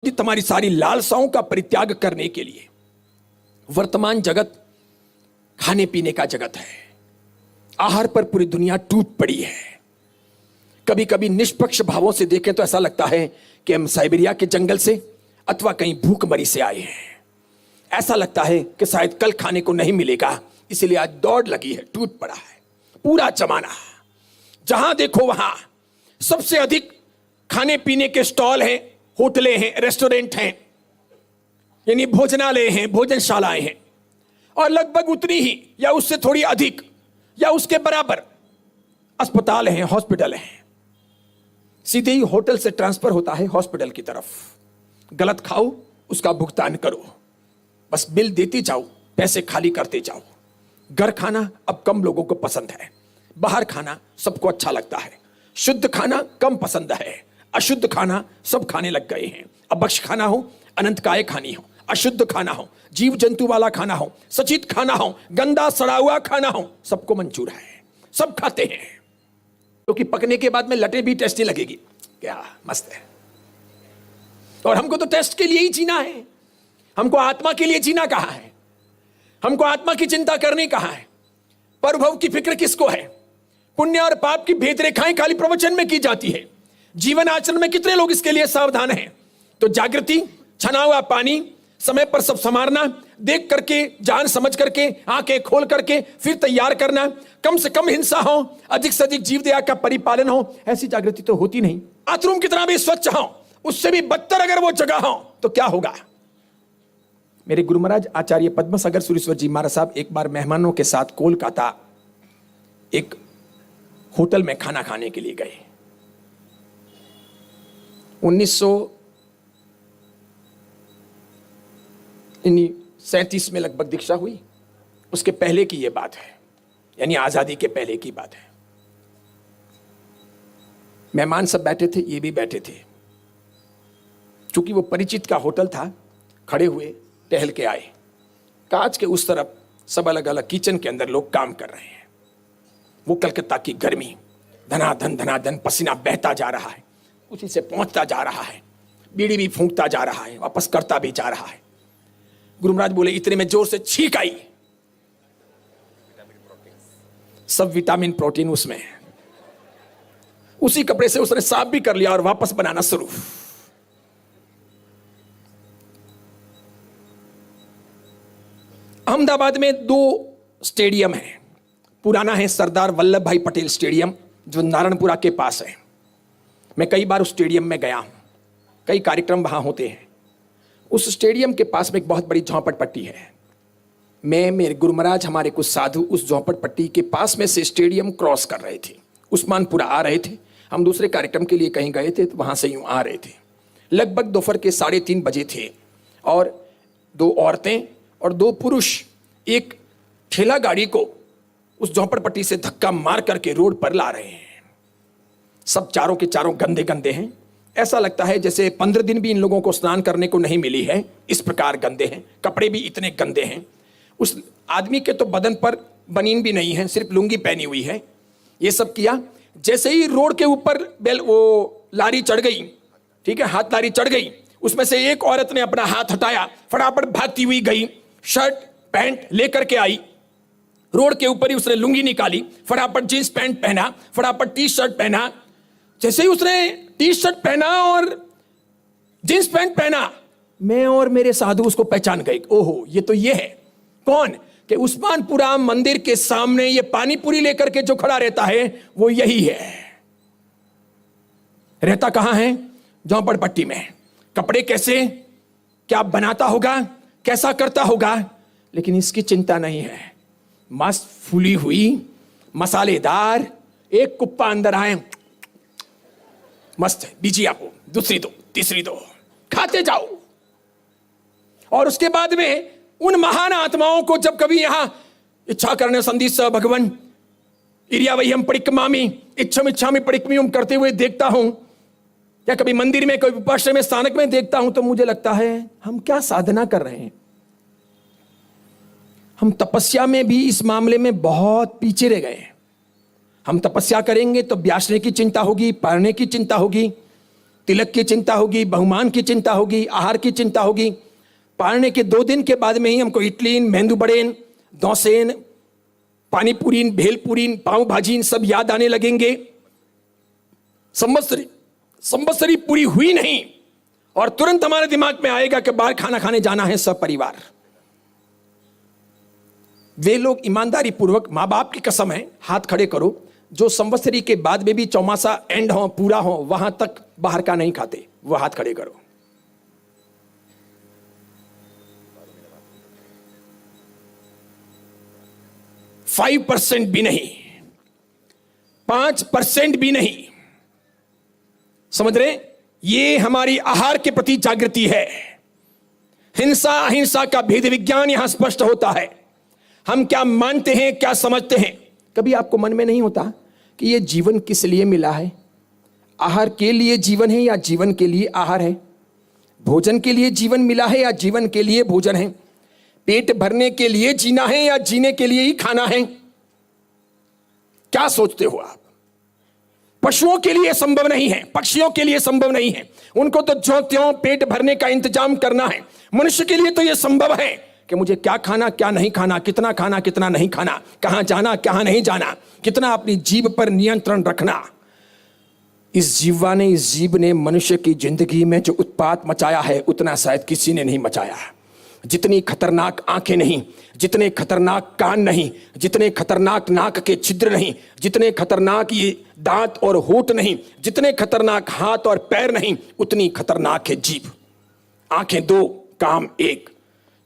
तुम्हारी सारी लालसाओं का परित्याग करने के लिए। वर्तमान जगत खाने पीने का जगत है। आहार पर पूरी दुनिया टूट पड़ी है। कभी कभी निष्पक्ष भावों से देखें तो ऐसा लगता है कि हम साइबेरिया के जंगल से अथवा कहीं भूखमरी से आए हैं। ऐसा लगता है कि शायद कल खाने को नहीं मिलेगा, इसलिए आज दौड़ लगी है, टूट पड़ा है पूरा जमाना। जहां देखो वहां सबसे अधिक खाने पीने के स्टॉल हैं, होटलें हैं, रेस्टोरेंट हैं, यानी भोजनालय हैं, भोजनशालाएं हैं, और लगभग उतनी ही या उससे थोड़ी अधिक या उसके बराबर अस्पताल हैं, हॉस्पिटल हैं। सीधे ही होटल से ट्रांसफर होता है हॉस्पिटल की तरफ। गलत खाओ, उसका भुगतान करो, बस बिल देते जाओ, पैसे खाली करते जाओ। घर खाना अब कम लोगों को पसंद है, बाहर खाना सबको अच्छा लगता है। शुद्ध खाना कम पसंद है, अशुद्ध खाना सब खाने लग गए हैं। अभक्ष खाना हो, अनंतकाय खानी हो, अशुद्ध खाना हो, जीव जंतु वाला खाना हो, सचित खाना हो, गंदा सड़ा हुआ खाना हो, सबको मंजूर है, सब खाते हैं। क्योंकि पकने के बाद में लटे भी टेस्टी लगेगी, क्या मस्त है। और हमको तो टेस्ट के लिए ही जीना है, हमको आत्मा के लिए जीना कहाँ है, हमको आत्मा की चिंता करनी कहाँ है। परभव की फिक्र किसको है। पुण्य और पाप की भेद रेखाएं खाली प्रवचन में की जाती है, जीवन आचरण में कितने लोग इसके लिए सावधान हैं। तो जागृति, छना हुआ पानी, समय पर सब संवारना, देख करके, जान समझ करके, आंखें खोल करके फिर तैयार करना, कम से कम हिंसा हो, अधिक से अधिक जीव दया का परिपालन हो, ऐसी जागृति तो होती नहीं। बाथरूम कितना भी स्वच्छ हो, उससे भी बदतर अगर वो जगह हो तो क्या होगा। मेरे गुरु महाराज आचार्य पद्मसागर सुरेश्वर जी महाराज साहब एक बार मेहमानों के साथ कोलकाता एक होटल में खाना खाने के लिए गए। 1937 में लगभग दीक्षा हुई, उसके पहले की यह बात है, यानी आजादी के पहले की बात है। मेहमान सब बैठे थे, ये भी बैठे थे। चूंकि वो परिचित का होटल था, खड़े हुए, टहल के आए। कांच के उस तरफ सब अलग अलग किचन के अंदर लोग काम कर रहे हैं। वो कलकत्ता की गर्मी, धनाधन पसीना बहता जा रहा है, उसी से पहुंचता जा रहा है, बीड़ी भी फूंकता जा रहा है, वापस करता भी जा रहा है। गुरु महाराज बोले, इतने में जोर से छींक आई। सब विटामिन प्रोटीन उसमें है। उसी कपड़े से उसने साफ भी कर लिया और वापस बनाना शुरू। अहमदाबाद में 2 स्टेडियम है। पुराना है सरदार वल्लभ भाई पटेल स्टेडियम, जो नारायणपुरा के पास है। मैं कई बार उस स्टेडियम में गया हूं, कई कार्यक्रम वहां होते हैं। उस स्टेडियम के पास में एक बहुत बड़ी झोंपड़पट्टी है। मैं, मेरे गुरु महाराज, हमारे कुछ साधु उस झोंपड़पट्टी के पास में से स्टेडियम क्रॉस कर रहे थे, उस्मानपुरा आ रहे थे। हम दूसरे कार्यक्रम के लिए कहीं गए थे, तो वहां से यूं आ रहे थे। लगभग दोपहर के 3:30 बजे थे, और 2 औरतें और 2 पुरुष एक ठेला गाड़ी को उस झोंपड़पट्टी से धक्का मार करके रोड पर ला रहे हैं। सब चारों के चारों गंदे गंदे हैं। ऐसा लगता है जैसे 15 दिन भी इन लोगों को स्नान करने को नहीं मिली है, इस प्रकार गंदे हैं। कपड़े भी इतने गंदे हैं। उस आदमी के तो बदन पर बनीन भी नहीं है, सिर्फ लुंगी पहनी हुई है। ये सब किया। जैसे ही रोड के ऊपर वो लारी चढ़ गई, ठीक है, हाथ लारी चढ़ गई, उसमें से एक औरत ने अपना हाथ हटाया, फटाफट भागती हुई गई, शर्ट पैंट लेकर के आई। रोड के ऊपर ही उसने लुंगी निकाली, फटाफट जींस पैंट पहना, फटाफट टी शर्ट पहना। जैसे ही उसने टी शर्ट पहना और जींस पैंट पहना, मैं और मेरे साधु उसको पहचान गए। ओहो, ये तो ये है। कौन? कि उस्मानपुरा मंदिर के सामने ये पानी पूरी लेकर के जो खड़ा रहता है, वो यही है। रहता कहां है? झोंपड़पट्टी में। कपड़े कैसे, क्या बनाता होगा, कैसा करता होगा, लेकिन इसकी चिंता नहीं है। मस्त फूली हुई, मसालेदार, एक कुप्पा अंदर आए, मस्त है, दीजिए आपको, दूसरी दो, तीसरी दो, खाते जाओ। और उसके बाद में उन महान आत्माओं को जब कभी यहां इच्छा करने संदिस भगवान इरियावह्यम परिक्रमामि इच्छामि परिक्रम करते हुए देखता हूं, या कभी मंदिर में, कोई उपाश्रय में, स्थानक में देखता हूं, तो मुझे लगता है हम क्या साधना कर रहे हैं। हम तपस्या में भी इस मामले में बहुत पीछे रह गए हैं। हम तपस्या करेंगे तो ब्यासने की चिंता होगी, पढ़ने की चिंता होगी, तिलक की चिंता होगी, बहुमान की चिंता होगी, आहार की चिंता होगी। पारने के 2 दिन के बाद में ही हमको इडलीन, मेंदू बड़ेन, दौसेन, पानी पूरीन, भेल पूरीन, पाव भाजीन सब याद आने लगेंगे। संवत्सरी पूरी हुई नहीं और तुरंत हमारे दिमाग में आएगा कि बाहर खाना खाने जाना है सब परिवार। वे लोग ईमानदारी पूर्वक, मां बाप की कसम है, हाथ खड़े करो, जो संवत्सरी के बाद में भी चौमासा एंड हो, पूरा हो, वहां तक बाहर का नहीं खाते, वो हाथ खड़े करो। फाइव 5% भी नहीं, 5% भी नहीं। समझ रहे? ये हमारी आहार के प्रति जागृति है। हिंसा अहिंसा का भेद विज्ञान यहां स्पष्ट होता है। हम क्या मानते हैं, क्या समझते हैं। कभी आपको मन में नहीं होता कि यह जीवन किस लिए मिला है? आहार के लिए जीवन है या जीवन के लिए आहार है? भोजन के लिए जीवन मिला है या जीवन के लिए भोजन है? पेट भरने के लिए जीना है या जीने के लिए ही खाना है? क्या सोचते हो आप? पशुओं के लिए संभव नहीं है, पक्षियों के लिए संभव नहीं है, उनको तो ज्यों त्यों पेट भरने का इंतजाम करना है। मनुष्य के लिए तो यह संभव है कि मुझे क्या खाना, क्या नहीं खाना, कितना नहीं खाना, कहां जाना, कहां नहीं जाना, कितना अपनी जीभ पर नियंत्रण रखना। इस जीव ने मनुष्य की जिंदगी में जो उत्पात मचाया है, उतना शायद किसी ने नहीं मचाया। जितनी खतरनाक आंखें नहीं, जितने खतरनाक कान नहीं, जितने खतरनाक नाक के छिद्र नहीं, जितने खतरनाक ये दांत और होंठ नहीं, जितने खतरनाक हाथ और पैर नहीं, उतनी खतरनाक है जीभ। आंखें 2, काम 1,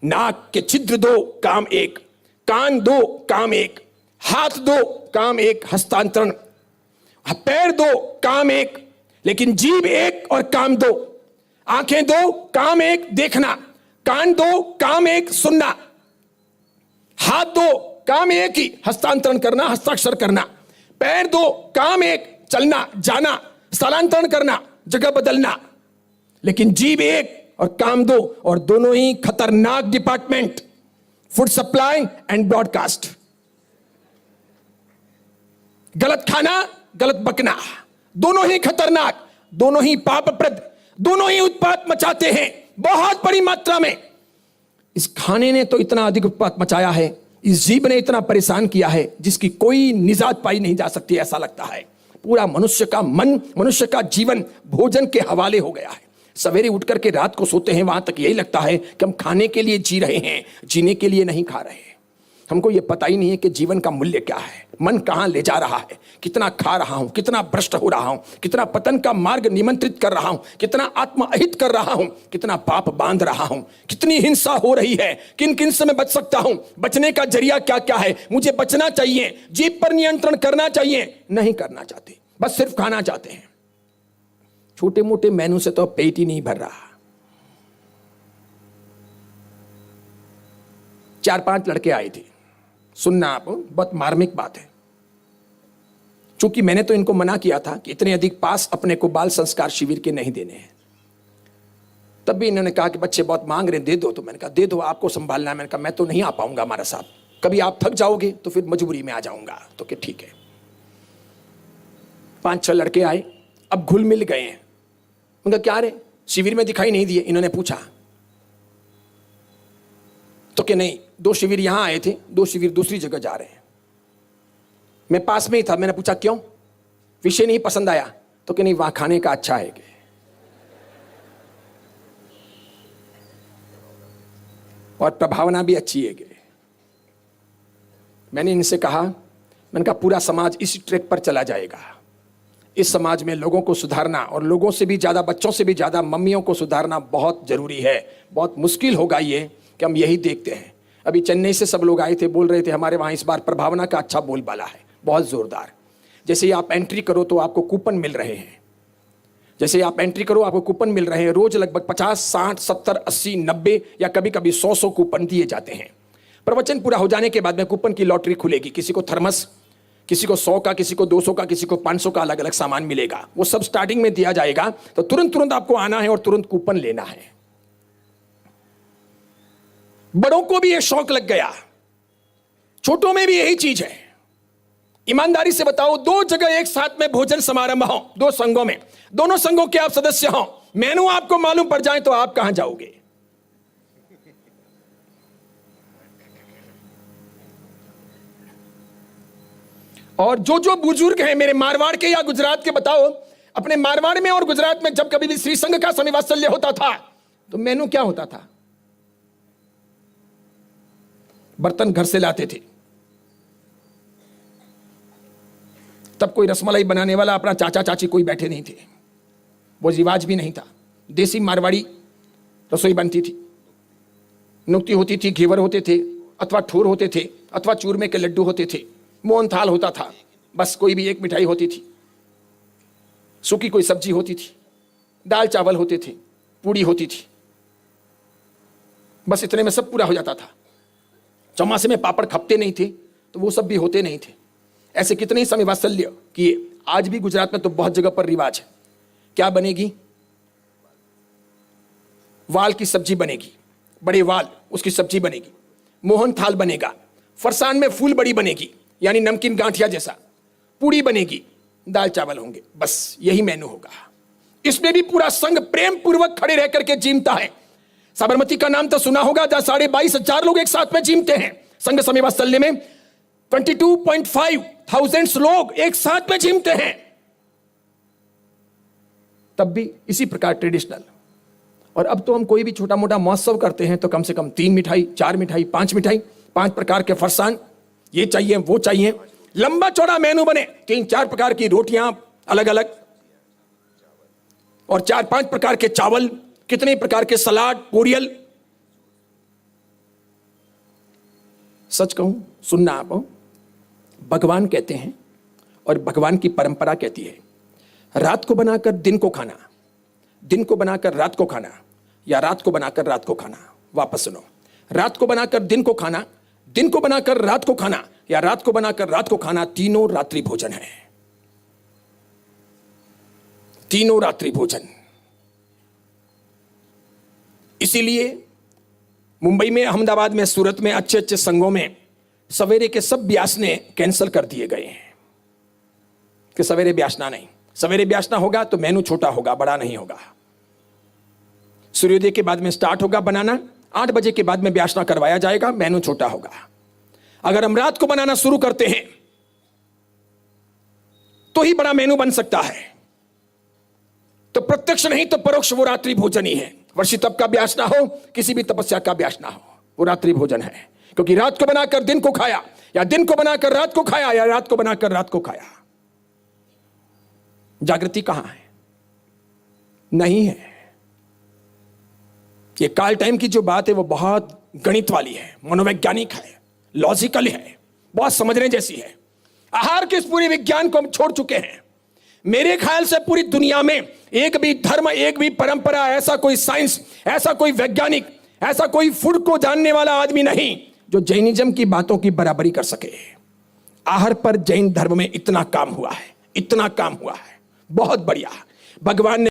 नाक के छिद्र 2, काम 1, कान 2, काम 1, हाथ 2, काम 1, हस्तांतरण, पैर 2, काम 1, लेकिन जीभ 1 और काम 2। आंखें 2, काम 1, देखना, कान 2, काम 1, सुनना, हाथ 2, काम 1 ही, हस्तांतरण करना, हस्ताक्षर करना, पैर 2, काम 1, चलना, जाना, स्थलांतरण करना, जगह बदलना, लेकिन जीभ 1 और काम 2, और दोनों ही खतरनाक department, food supply and broadcast. गलत खाना, गलत बकना, दोनों ही खतरनाक, दोनों ही पापप्रद, दोनों ही उत्पात मचाते हैं बहुत बड़ी मात्रा में। इस खाने ने तो इतना अधिक उत्पात मचाया है, इस जीव ने इतना परेशान किया है, जिसकी कोई निजात पाई नहीं जा सकती, ऐसा लगता है। पूरा मनुष्य का मन, मनुष्य का जीवन भोजन के हवाले हो गया है। सवेरे उठ करके रात को सोते हैं, वहां तक यही लगता है कि हम खाने के लिए जी रहे हैं, जीने के लिए नहीं खा रहे हैं। हमको यह पता ही नहीं है कि जीवन का मूल्य क्या है, मन कहां ले जा रहा है, कितना खा रहा हूं, कितना भ्रष्ट हो रहा हूं, कितना पतन का मार्ग निमंत्रित कर रहा हूं, कितना आत्म अहित कर रहा हूं, कितना पाप बांध रहा हूं, कितनी हिंसा हो रही है, किन किन से मैं बच सकता हूं, बचने का जरिया क्या क्या है। मुझे बचना चाहिए, जीभ पर नियंत्रण करना चाहिए, नहीं करना चाहते, बस सिर्फ खाना चाहते हैं। छोटे मोटे मेनू से तो पेट ही नहीं भर रहा। 4-5 लड़के आए थे, सुनना आप, बहुत मार्मिक बात है। चूंकि मैंने तो इनको मना किया था कि इतने अधिक पास अपने को बाल संस्कार शिविर के नहीं देने हैं, तब भी इन्होंने कहा कि बच्चे बहुत मांग रहे, दे दो। तो मैंने कहा दे दो, आपको संभालना है। मैंने कहा मैं तो नहीं आ पाऊंगा हमारा साहब, कभी आप थक जाओगे तो फिर मजबूरी में आ जाऊंगा। तो कि ठीक है। 5-6 लड़के आए, अब घुल मिल गए हैं। उनका क्या रे, शिविर में दिखाई नहीं दिए? इन्होंने पूछा तो कि नहीं, 2 शिविर यहां आए थे, 2 शिविर दूसरी जगह जा रहे हैं। मैं पास में ही था, मैंने पूछा क्यों, विषय नहीं पसंद आया? तो कि नहीं, वहां खाने का अच्छा है और प्रभावना भी अच्छी है। मैंने इनसे कहा, मैंने कहा पूरा समाज इस ट्रैक पर चला जाएगा। इस समाज में लोगों को सुधारना, और लोगों से भी ज्यादा, बच्चों से भी ज्यादा मम्मियों को सुधारना बहुत जरूरी है। बहुत मुश्किल होगा ये कि हम यही देखते हैं। अभी चेन्नई से सब लोग आए थे, बोल रहे थे हमारे वहाँ इस बार प्रभावना का अच्छा बोलबाला है, बहुत जोरदार। जैसे ही आप एंट्री करो तो आपको कूपन मिल रहे हैं, जैसे आप एंट्री करो आपको कूपन मिल रहे हैं। रोज लगभग 50, 60, 70, 80, 90 या कभी कभी 100 कूपन दिए जाते हैं। प्रवचन पूरा हो जाने के बाद में कूपन की लॉटरी खुलेगी। किसी को थर्मस, किसी को 100 का, किसी को 200 का, किसी को 500 का अलग अलग सामान मिलेगा। वो सब स्टार्टिंग में दिया जाएगा। तो तुरंत आपको आना है और तुरंत कूपन लेना है। बड़ों को भी यह शौक लग गया, छोटों में भी यही चीज है। ईमानदारी से बताओ, 2 जगह एक साथ में भोजन समारंभ हो, 2 संघों में दोनों संघों के आप सदस्य हो, मेनू आपको मालूम पड़ जाए तो आप कहां जाओगे? और जो जो बुजुर्ग हैं मेरे मारवाड़ के या गुजरात के, बताओ अपने मारवाड़ में और गुजरात में जब कभी भी श्री संघ का शनिवात्सल्य होता था तो मेनू क्या होता था? बर्तन घर से लाते थे, तब कोई रसमलाई बनाने वाला अपना चाचा चाची कोई बैठे नहीं थे, वो रिवाज भी नहीं था। देसी मारवाड़ी रसोई बनती थी, नुक्ती होती थी, घेवर होते थे अथवा ठोर होते थे अथवा चूरमे के लड्डू होते थे, मोहन थाल होता था, बस कोई भी एक मिठाई होती थी, सूखी कोई सब्जी होती थी, दाल चावल होते थे, पूड़ी होती थी, बस इतने में सब पूरा हो जाता था। चौमासे में पापड़ खपते नहीं थे तो वो सब भी होते नहीं थे। ऐसे कितने ही समय वात्सल्य किए। आज भी गुजरात में तो बहुत जगह पर रिवाज है। क्या बनेगी? वाल की सब्जी बनेगी, बड़े वाल, उसकी सब्जी बनेगी, मोहन थाल बनेगा, फरसान में फूल बड़ी बनेगी यानी नमकीन गांठिया जैसा, पूड़ी बनेगी, दाल चावल होंगे, बस यही मेनू होगा। इसमें भी पूरा संघ प्रेम पूर्वक खड़े रह करके जीमता है। साबरमती का नाम तो सुना होगा, जहां 22,500 लोग एक साथ में जीमते हैं। संघ समय वात्सल्य में 22,500 लोग एक साथ में जीमते हैं, तब भी इसी प्रकार ट्रेडिशनल। और अब तो हम कोई भी छोटा मोटा महोत्सव करते हैं तो कम से कम 3 मिठाई, 4 मिठाई, 5 मिठाई, 5 प्रकार के फरसान, ये चाहिए वो चाहिए, लंबा चौड़ा मेनू बने, 3-4 प्रकार की रोटियां अलग अलग और 4-5 प्रकार के चावल, कितने प्रकार के सलाद, पोरियल। सच कहूं, सुनना आप, भगवान कहते हैं और भगवान की परंपरा कहती है, रात को बनाकर दिन को खाना, दिन को बनाकर रात को खाना, या रात को बनाकर रात को खाना। वापस सुनो, रात को बनाकर दिन को खाना, दिन को बनाकर रात को खाना, या रात को बनाकर रात को खाना, तीनों रात्रि भोजन है। तीनों रात्रि भोजन। इसीलिए मुंबई में, अहमदाबाद में, सूरत में, अच्छे अच्छे संघों में सवेरे के सब ब्यासने कैंसिल कर दिए गए हैं कि सवेरे ब्यासना नहीं। सवेरे ब्यासना होगा तो मेनू छोटा होगा, बड़ा नहीं होगा। सूर्योदय के बाद में स्टार्ट होगा बनाना, 8 बजे के बाद में ब्यासना करवाया जाएगा, मेनू छोटा होगा। अगर हम रात को बनाना शुरू करते हैं तो ही बड़ा मेनू बन सकता है। तो प्रत्यक्ष नहीं तो परोक्ष वो रात्रि भोजन ही है। वर्षी तप का ब्यासना हो, किसी भी तपस्या का ब्यासना हो, वो रात्रि भोजन है। क्योंकि रात को बनाकर दिन को खाया, या दिन को बनाकर रात को खाया, या रात को बनाकर रात को खाया। जागृति कहां है? नहीं है। ये काल टाइम की जो बात है वो बहुत गणित वाली है, मनोवैज्ञानिक है, लॉजिकल है, बहुत समझने जैसी है। आहार के इस पूरे विज्ञान को हम छोड़ चुके हैं। मेरे ख्याल से पूरी दुनिया में एक भी धर्म, एक भी परंपरा, ऐसा कोई साइंस, ऐसा कोई वैज्ञानिक, ऐसा कोई फूड को जानने वाला आदमी नहीं जो जैनिज्म की बातों की बराबरी कर सके। आहार पर जैन धर्म में इतना काम हुआ है, इतना काम हुआ है, बहुत बढ़िया। भगवान ने